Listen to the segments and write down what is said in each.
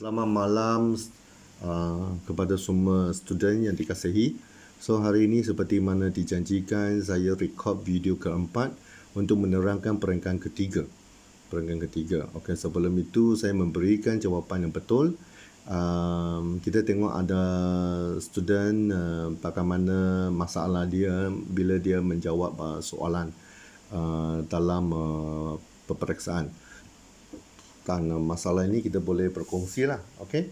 Selamat malam kepada semua student yang dikasihi. So hari ini seperti mana dijanjikan, saya record video keempat untuk menerangkan perenggan ketiga. Okey, sebelum itu saya memberikan jawapan yang betul. Kita tengok ada student bagaimana masalah dia bila dia menjawab soalan dalam peperiksaan. Dan masalah ini kita boleh berkongsi lah, okey?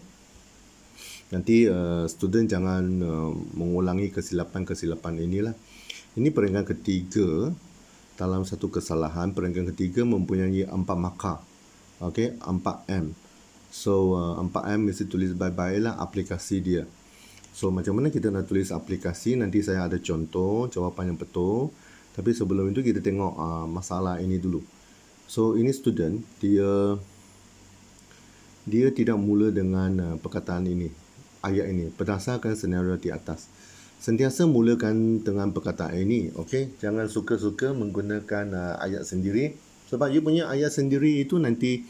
Nanti student jangan mengulangi kesilapan-kesilapan inilah. Ini perenggan ketiga. Dalam satu kesalahan, perenggan ketiga mempunyai 4 markah, okey, 4M. So 4M mesti tulis baik-baik lah aplikasi dia. So macam mana kita nak tulis aplikasi, nanti saya ada contoh jawapan yang betul. Tapi sebelum itu kita tengok masalah ini dulu. So ini student, dia tidak mula dengan perkataan ini, ayat ini, berdasarkan senario di atas. Sentiasa mulakan dengan perkataan ini, okey? Jangan suka-suka menggunakan ayat sendiri, sebab you punya ayat sendiri itu nanti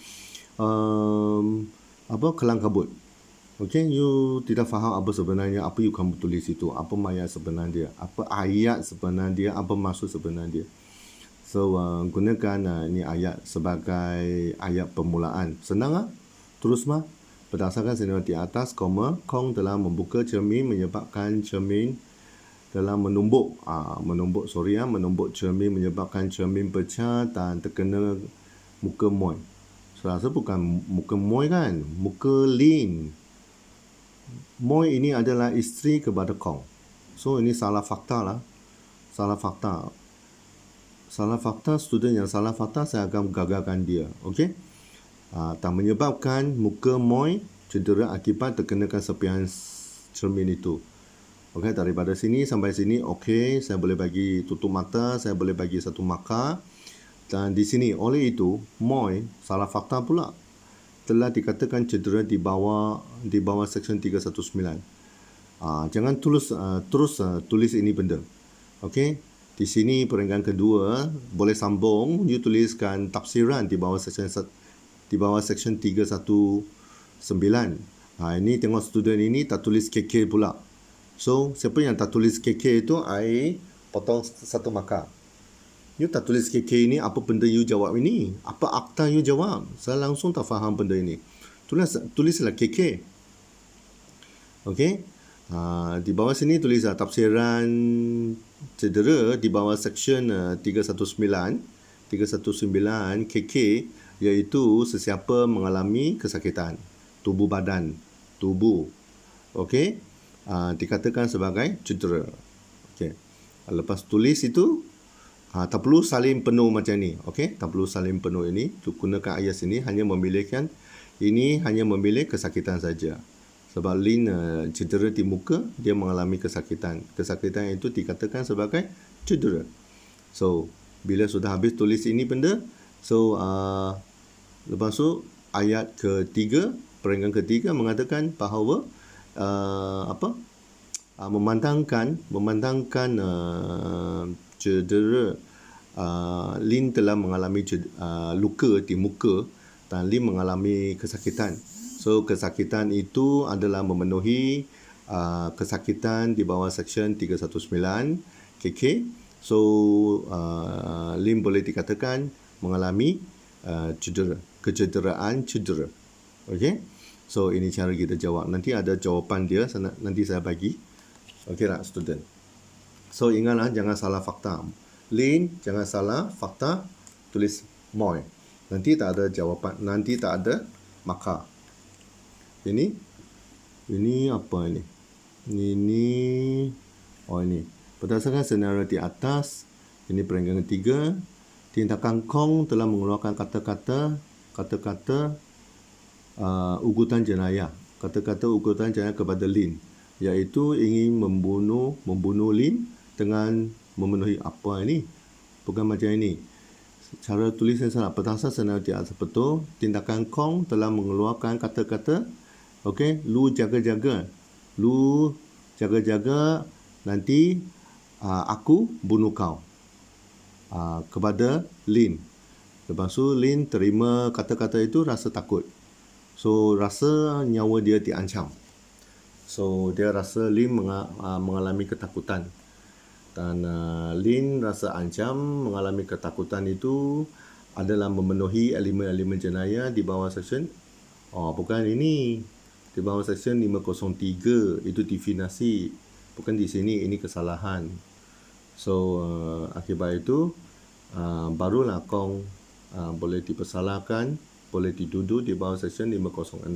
kelang kabut. Okey, you tidak faham apa sebenarnya apa you kamu tulis itu, apa ayat sebenar dia, apa ayat sebenar dia, apa maksud sebenar dia. So gunakan ini ayat sebagai ayat permulaan. Senang ah? Terus mah, berdasarkan senario di atas, Kong telah membuka cermin menyebabkan cermin dalam menumbuk cermin menyebabkan cermin pecah dan terkena muka Moy. Saya rasa bukan muka Moy kan, muka Lin. Moy ini adalah isteri kepada Kong. So ini salah fakta lah. Salah fakta, student yang salah fakta saya akan gagalkan dia. Okey? Tak menyebabkan muka Moy cedera akibat terkenakan serpihan cermin itu. Okey, daripada sini sampai sini okey, saya boleh bagi tutup mata, saya boleh bagi satu markah. Dan di sini oleh itu Moy salah fakta pula, telah dikatakan cedera di bawah seksyen 319. Jangan terus tulis ini benda. Okey, di sini perenggan kedua boleh sambung, you tuliskan tafsiran di bawah seksyen 319. Ini tengok student ini tak tulis KK pula. So siapa yang tak tulis KK itu, I potong satu markah. You tak tulis KK ini, apa benda you jawab ini, apa akta you jawab, saya langsung tak faham benda ini. Tulislah KK. Okey, di bawah sini tulis tafsiran cedera di bawah seksyen 319 KK, iaitu sesiapa mengalami kesakitan tubuh badan, okey, dikatakan sebagai cedera. Okey, lepas tulis itu tak perlu salin penuh macam ni, okey, tak perlu salin penuh ini. Gunakan ayat sini hanya memilih kesakitan saja. Sebab Lin cedera di muka, dia mengalami kesakitan. Kesakitan itu dikatakan sebagai cedera. So bila sudah habis tulis ini benda, so lepas tu ayat ketiga, perenggan ketiga mengatakan bahawa memandangkan cedera, Lin telah mengalami luka di muka dan Lin mengalami kesakitan. So kesakitan itu adalah memenuhi kesakitan di bawah seksyen 319 KK. So Lin boleh dikatakan mengalami kecederaan cedera. Okey, so ini cara kita jawab. Nanti ada jawapan dia, nanti saya bagi. Okey tak student? So ingatlah, jangan salah fakta. Lin, jangan salah fakta, tulis Moy. Nanti tak ada jawapan, nanti tak ada markah. Ini apa ini? Ini berdasarkan senario di atas, ini perenggan ketiga. Tindakan Kong telah mengeluarkan kata-kata ugutan jenayah. Kata-kata ugutan jenayah kepada Lin, iaitu ingin membunuh Lin dengan memenuhi apa ini? Bukan macam ini. Cara tulis yang salah. Berdasarkan senario di atas betul. Tindakan Kong telah mengeluarkan kata-kata, okey, lu jaga-jaga, nanti aku bunuh kau, kepada Lin. Lepas tu Lin terima kata-kata itu, rasa takut. So rasa nyawa dia diancam. So dia rasa Lin mengalami ketakutan. Dan Lin rasa ancam mengalami ketakutan itu adalah memenuhi elemen-elemen jenayah di bawah seksyen bukan ini, di bawah seksyen 503 itu definasi, bukan di sini, ini kesalahan. So akibat itu barulah Kong boleh dipersalahkan, boleh dituduh di bawah seksyen 506.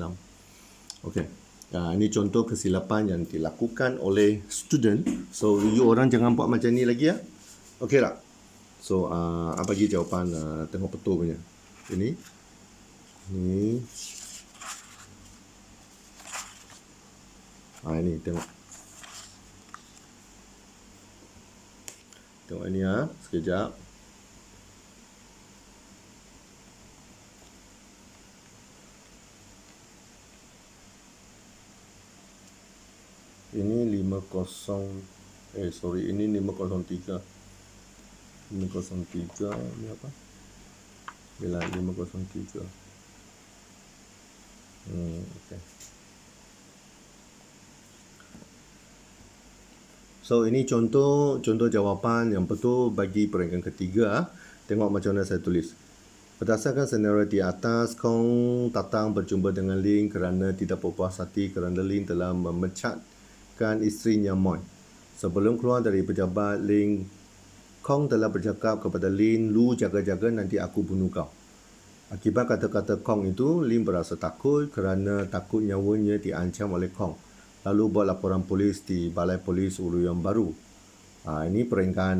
Okey. Ini contoh kesilapan yang dilakukan oleh student. So you orang jangan buat macam ni lagi ya. Okey tak? So bagi jawapan tengok betul punya. Ini ini tengok. Tengok ini ya, sekejap. Ini 50 ini 503. 503 ini apa? Bila 503. Okay. So ini contoh jawapan yang betul bagi peringkat ketiga. Tengok macam mana saya tulis. Berdasarkan senario di atas, Kong datang berjumpa dengan Lin kerana tidak berpuas hati kerana Lin telah memecatkan isterinya Moy. Sebelum keluar dari pejabat, Kong telah bercakap kepada Lin, "Lu jaga-jaga, nanti aku bunuh kau." Akibat kata-kata Kong itu, Lin berasa takut kerana takut nyawanya diancam oleh Kong. Lalu buat laporan polis di Balai Polis Ulu yang Baru. Ini peringkat,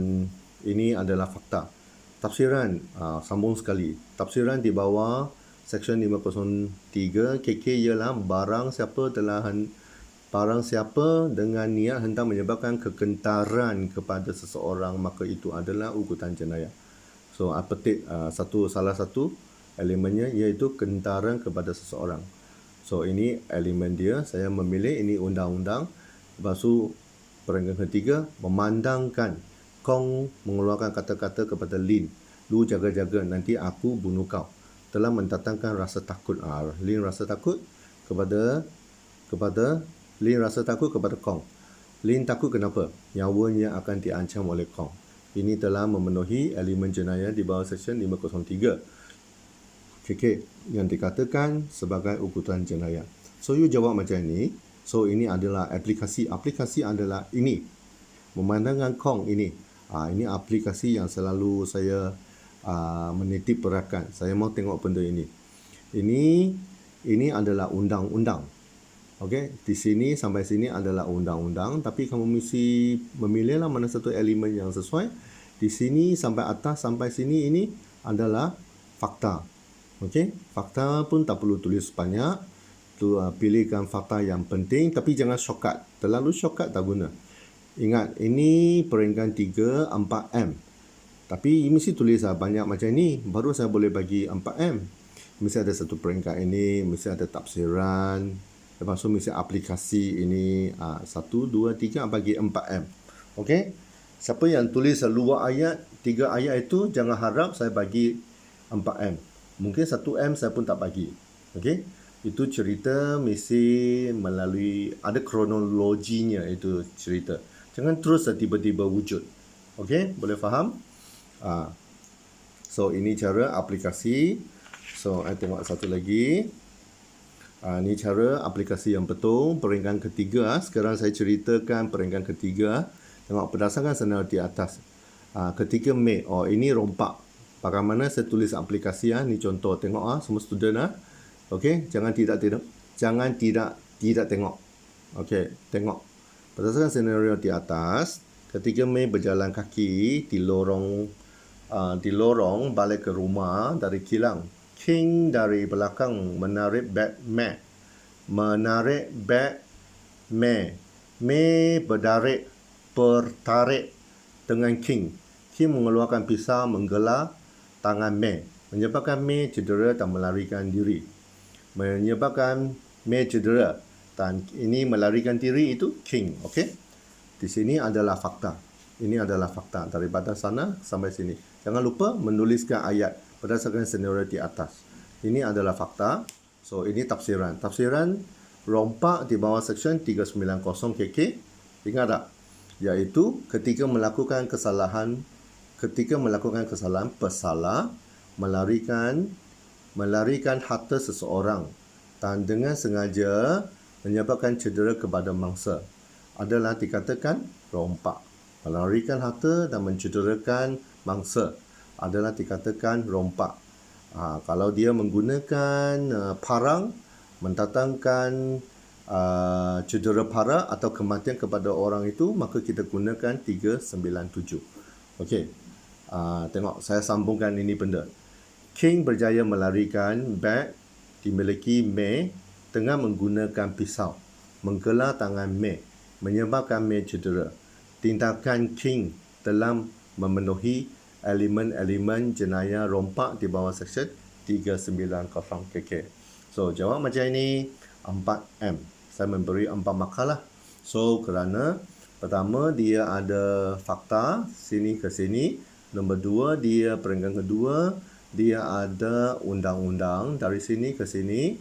ini adalah fakta. Tafsiran, sambung sekali. Tafsiran di bawah Seksyen 503 KK ialah barang siapa dengan niat hendak menyebabkan kegentaran kepada seseorang, maka itu adalah ugutan jenayah. So, petik salah satu elemennya iaitu kegentaran kepada seseorang. So, ini elemen dia. Saya memilih ini undang-undang. Lepas tu, peringkat ketiga, memandangkan Kong mengeluarkan kata-kata kepada Lin, "Lu jaga-jaga, nanti aku bunuh kau." Telah mendatangkan rasa takut. Lin rasa takut kepada Kong. Lin takut kenapa? Nyawanya akan diancam oleh Kong. Ini telah memenuhi elemen jenayah di bawah Seksyen 503 KK yang dikatakan sebagai ugutan jenayah. So you jawab macam ini. So ini adalah aplikasi. Aplikasi adalah ini. Memandangkan Kong ini. Ini aplikasi yang selalu saya menitip beratkan. Saya mau tengok benda ini. Ini adalah undang-undang. Okey, di sini sampai sini adalah undang-undang, tapi kamu mesti memilihlah mana satu elemen yang sesuai. Di sini sampai atas sampai sini ini adalah fakta. Okey, fakta pun tak perlu tulis banyak. Pilihkan fakta yang penting, tapi jangan shortcut. Terlalu shortcut tak guna. Ingat, ini peringkat 3 4M. Tapi mesti tulis banyak macam ni, baru saya boleh bagi 4M. Mesti ada satu peringkat ini, mesti ada tafsiran. Lepas tu mesti aplikasi ini 1, 2, 3 bagi 4M. Okey? Siapa yang tulis luar ayat, 3 ayat itu jangan harap saya bagi 4M. Mungkin 1M saya pun tak bagi. Okey? Itu cerita mesti melalui ada kronologinya itu cerita. Jangan terus tiba-tiba wujud. Okey? Boleh faham? So ini cara aplikasi. So saya tengok satu lagi. Ini cara aplikasi yang betul. Peringkat ketiga. Sekarang saya ceritakan peringkat ketiga. Tengok berdasarkan senario di atas. Ketika Mei. Ini rompak. Bagaimana saya tulis aplikasi. Ini contoh. Tengok semua student. Okey. Jangan tidak tengok. Okey. Tengok. Berdasarkan senario di atas. Ketika Mei berjalan kaki di lorong balik ke rumah dari kilang. King dari belakang menarik beg Mei. Mei bertarik dengan King. King mengeluarkan pisau menggelar tangan Mei, menyebabkan Mei cedera dan melarikan diri. Dan ini melarikan diri itu King. Okey? Di sini adalah fakta. Ini adalah fakta daripada sana sampai sini. Jangan lupa menuliskan ayat berdasarkan senario di atas. Ini adalah fakta. So ini tafsiran. Tafsiran rompak di bawah Seksyen 390 KK. Ingat tak? Iaitu ketika melakukan kesalahan pesalah melarikan harta seseorang dan dengan sengaja menyebabkan cedera kepada mangsa adalah dikatakan rompak. Melarikan harta dan mencederakan mangsa adalah dikatakan rompak. Kalau dia menggunakan parang mendatangkan cedera parah atau kematian kepada orang itu, maka kita gunakan 397. Okey. Tengok, saya sambungkan ini benda. King berjaya melarikan beg dimiliki May dengan menggunakan pisau, menggelar tangan May, menyebabkan May cedera. Tindakan King telah memenuhi elemen-elemen jenayah rompak di bawah Seksyen 390 KK. So, jawab macam ini 4M. Saya memberi 4 markah lah. So, kerana pertama dia ada fakta sini ke sini. Nombor 2 dia perenggan kedua dia ada undang-undang dari sini ke sini.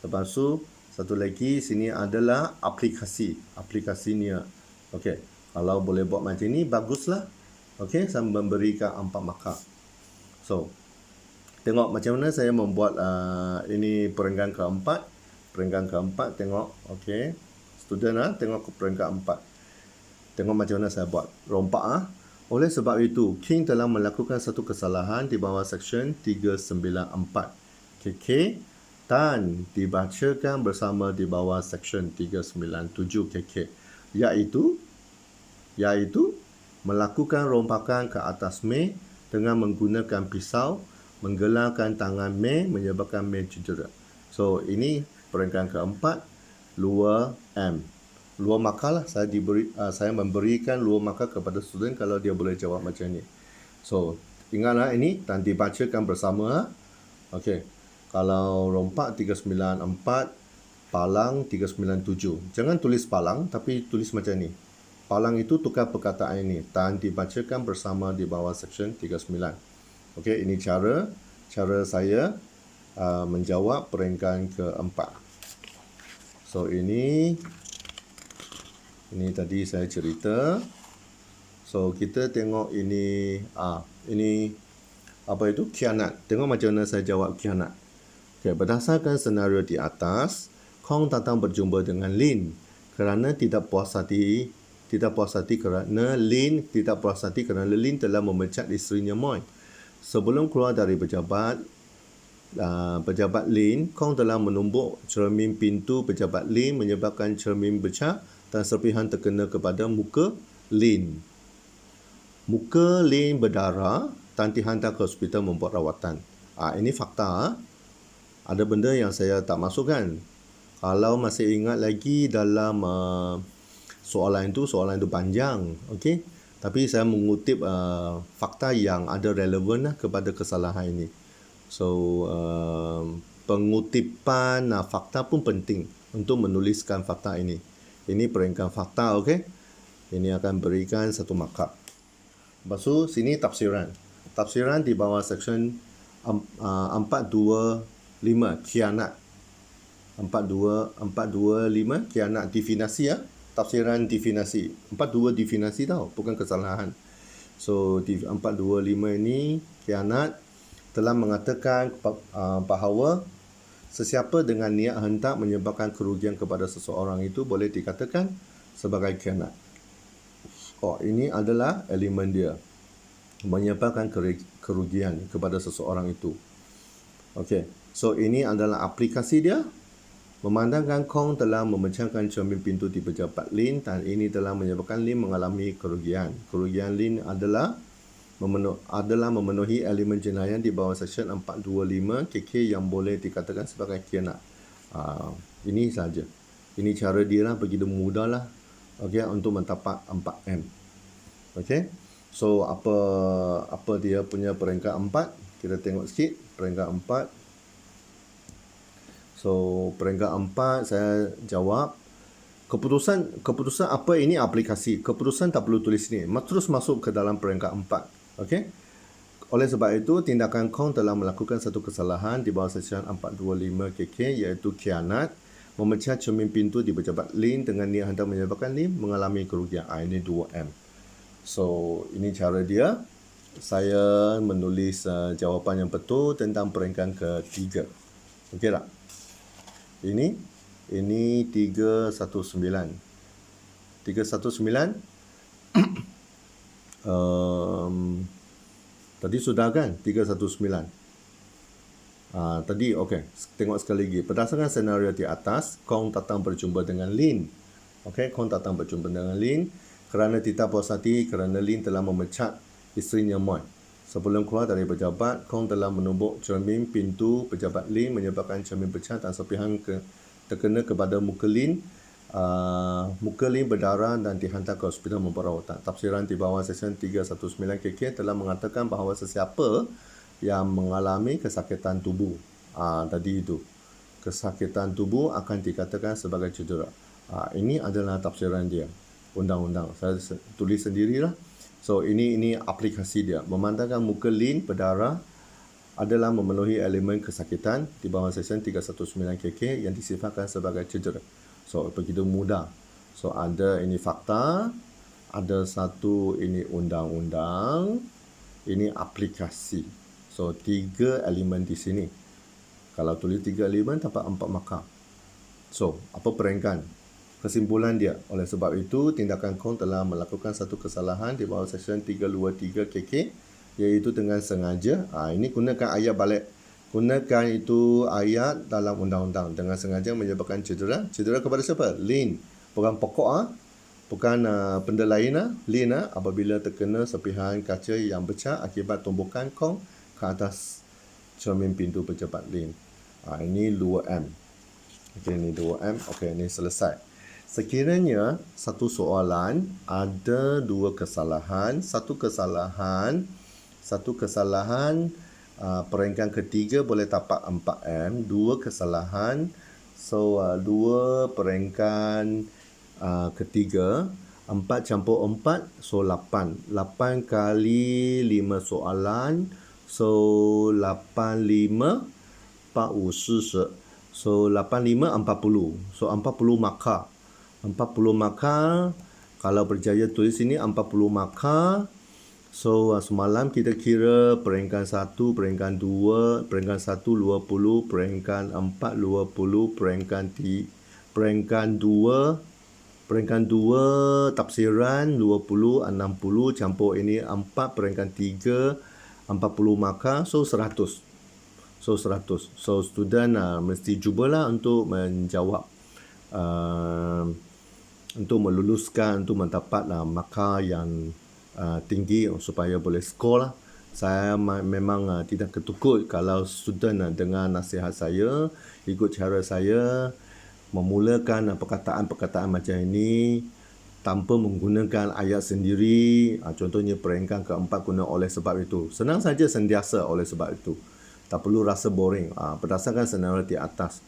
Lepas tu satu lagi sini adalah aplikasinya. Okey, kalau boleh buat macam ni baguslah. Okey, saya memberikan 4 markah. So, tengok macam mana saya membuat ini perenggan keempat. Perenggan keempat tengok. Okey. Student tengok ke perenggan 4. Tengok macam mana saya buat. Rompak Oleh sebab itu, King telah melakukan satu kesalahan di bawah Seksyen 394 KK dan dibacakan bersama di bawah Seksyen 397 KK, iaitu melakukan rompakan ke atas May dengan menggunakan pisau, menggelarkan tangan May menyebabkan May cedera. So, ini perenggan keempat, luar M. Luar markah lah, saya memberikan luar markah kepada student kalau dia boleh jawab macam ni. So, ingatlah ini dan dibacakan bersama. Okey. Kalau rompak 394, palang 397. Jangan tulis palang tapi tulis macam ni. Palang itu tukar perkataan ini dan dibacakan bersama di bawah Seksyen 39. Okey, ini cara saya menjawab perenggan keempat. So, ini tadi saya cerita. So, kita tengok ini apa itu? Khianat. Tengok macam mana saya jawab khianat. Okay, berdasarkan senario di atas, Kong datang berjumpa dengan Lin kerana tidak puas hati kerana Lin telah memecat isterinya Moy. Sebelum keluar dari pejabat Lin, Kong telah menumbuk cermin pintu pejabat Lin menyebabkan cermin pecah dan serpihan terkena kepada muka Lin. Muka Lin berdarah dan dihantar ke hospital membuat rawatan. Ini fakta. Ada benda yang saya tak masukkan. Kalau masih ingat lagi dalam soalan itu panjang. Okey. Tapi saya mengutip fakta yang ada relevan kepada kesalahan ini. So, pengutipan fakta pun penting untuk menuliskan fakta ini. Ini perenggan fakta, okey. Ini akan berikan satu markah. Lepas tu, sini tafsiran. Tafsiran di bawah Seksyen 425, khianat. 425, khianat definasi Tafsiran definasi. 42 definasi tau, bukan kesalahan. So, 425 ini, khianat telah mengatakan bahawa sesiapa dengan niat hentak menyebabkan kerugian kepada seseorang itu boleh dikatakan sebagai khianat. Ini adalah elemen dia. Menyebabkan kerugian kepada seseorang itu. Okey. So, ini adalah aplikasi dia. Memandangkan Kong telah memecahkan cermin pintu di pejabat Lin dan ini telah menyebabkan Lin mengalami kerugian. Kerugian Lin adalah memenuhi elemen jenayah di bawah Seksyen 425 KK yang boleh dikatakan sebagai khianat. Ini saja. Ini cara dia lah, begitu mudah lah. Okey, untuk mendapat 4M. Okey. So, apa dia punya perenggan 4? Kita tengok sikit perenggan 4. So, perenggan 4 saya jawab. Keputusan apa ini aplikasi? Keputusan tak perlu tulis ni. Terus masuk ke dalam perenggan 4. Okey. Oleh sebab itu, tindakan Kong telah melakukan satu kesalahan di bawah Seksyen 425 KK iaitu khianat, memecah cermin pintu di pejabat Lin dengan niat hendak menyebabkan Lin mengalami kerugian. Ini 2M. So, ini cara dia. Saya menulis jawapan yang betul tentang peringkat ketiga. Okey tak? Ini 319. 319 tadi sudah kan 319. Tadi okey, tengok sekali lagi. Berdasarkan senario di atas, Kong datang berjumpa dengan Lin. Okey, Kong datang berjumpa dengan Lin kerana tidak puas hati kerana Lin telah memecat isterinya Moy. Sebelum keluar dari pejabat, Kong telah menumbuk cermin pintu pejabat Lin menyebabkan cermin pecah dan serpihan terkena kepada muka Lin. Muka Lin berdarah dan dihantar ke hospital memperawatan. Tafsiran di bawah Seksyen 319 KK telah mengatakan bahawa sesiapa yang mengalami kesakitan tubuh, tadi itu, kesakitan tubuh akan dikatakan sebagai cedera. Ini adalah tafsiran dia, undang-undang. Saya tulis sendirilah. So, ini aplikasi dia. Memandangkan muka Lin berdarah adalah memenuhi elemen kesakitan di bawah Seksyen 319 KK yang disifatkan sebagai cedera. So, begitu mudah. So, ada ini fakta, ada satu ini undang-undang, ini aplikasi. So, 3 elemen di sini. Kalau tulis 3 elemen, dapat 4 markah. So, apa peringkat? Kesimpulan dia, oleh sebab itu, tindakan Kong telah melakukan satu kesalahan di bawah Seksyen 323 KK, iaitu dengan sengaja. Ini gunakan ayat balik. Gunakan itu ayat dalam undang-undang dengan sengaja menyebabkan cedera. Cedera kepada siapa? Lin. Bukan pokok, bukan benda lain. Lin apabila terkena serpihan kaca yang pecah akibat tumbukan Kong ke atas cermin pintu pejabat Lin. Ini 2M. Okey, ini 2M. Okey, ini selesai. Sekiranya satu soalan ada 2 kesalahan, satu kesalahan peringkat ketiga boleh dapat 4M, 2 kesalahan. So, 2 peringkat ketiga, 4 campur 4, so 8. 8 kali 5 soalan, so 85, 45, so 85, 40. So, 40 markah. 40 markah, kalau berjaya tulis ini 40 markah. So, semalam kita kira peringkat 1, peringkat 2, peringkat 1 20, peringkat 4 20, peringkat 2 tafsiran 20, 60, campur ini 4, peringkat 3 40 markah, so 100. So, 100. So, student mesti cubalah untuk menjawab, untuk meluluskan, untuk mendapat markah yang tinggi supaya boleh skor lah. Saya memang tidak ketukut kalau student dengar nasihat saya, ikut cara saya, memulakan perkataan-perkataan macam ini tanpa menggunakan ayat sendiri. Contohnya peringkat keempat guna oleh sebab itu. Senang saja sentiasa oleh sebab itu. Tak perlu rasa boring. Berdasarkan senario di atas.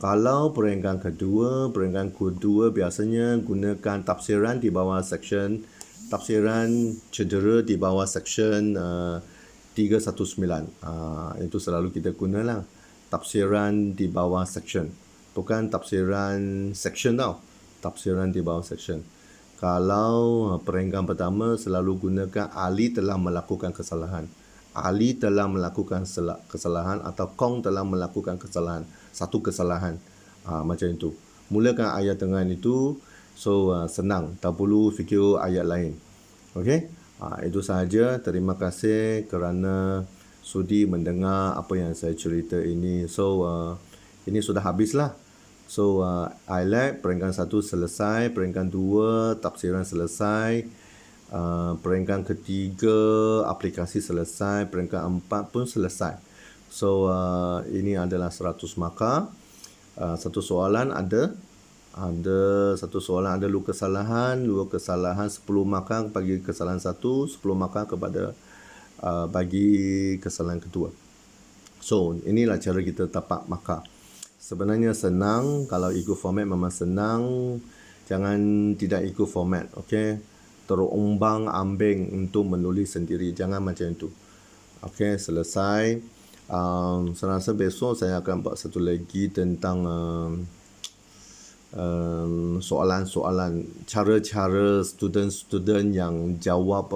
Kalau peringkat kedua biasanya gunakan tafsiran di bawah seksyen tafsiran cedera di bawah Seksyen 319. Itu selalu kita gunalah. Tafsiran di bawah seksyen. Bukan tafsiran seksyen tau. Tafsiran di bawah seksyen. Kalau peringkat pertama selalu gunakan Ali telah melakukan kesalahan. Ali telah melakukan kesalahan atau Kong telah melakukan kesalahan. Satu kesalahan. Macam itu. Mulakan ayat dengan itu. So, senang. Tak perlu fikir ayat lain. Okey? Itu sahaja. Terima kasih kerana sudi mendengar apa yang saya cerita ini. So, ini sudah habislah. So, IELTS peringkat 1 selesai. Peringkat 2 tafsiran selesai. Peringkat ketiga aplikasi selesai. Peringkat 4 pun selesai. So, ini adalah 100 markah. Satu soalan ada satu soalan ada 2 kesalahan, 10 markah bagi kesalahan 1, 10 markah kepada bagi kesalahan kedua. So, inilah cara kita dapat markah. Sebenarnya senang, kalau ikut format memang senang. Jangan tidak ikut format, okey? Terombang ambing untuk menulis sendiri, jangan macam itu. Okey, selesai. Saya rasa besok saya akan buat satu lagi tentang soalan-soalan, cara-cara student-student yang jawab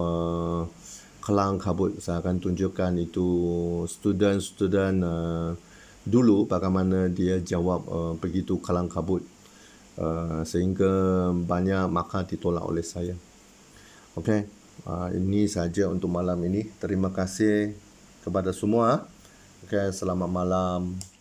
kelang kabut. Saya akan tunjukkan itu student-student dulu bagaimana dia jawab begitu kelang kabut, sehingga banyak markah ditolak oleh saya. Okey, ini saja untuk malam ini. Terima kasih kepada semua. Okey, selamat malam.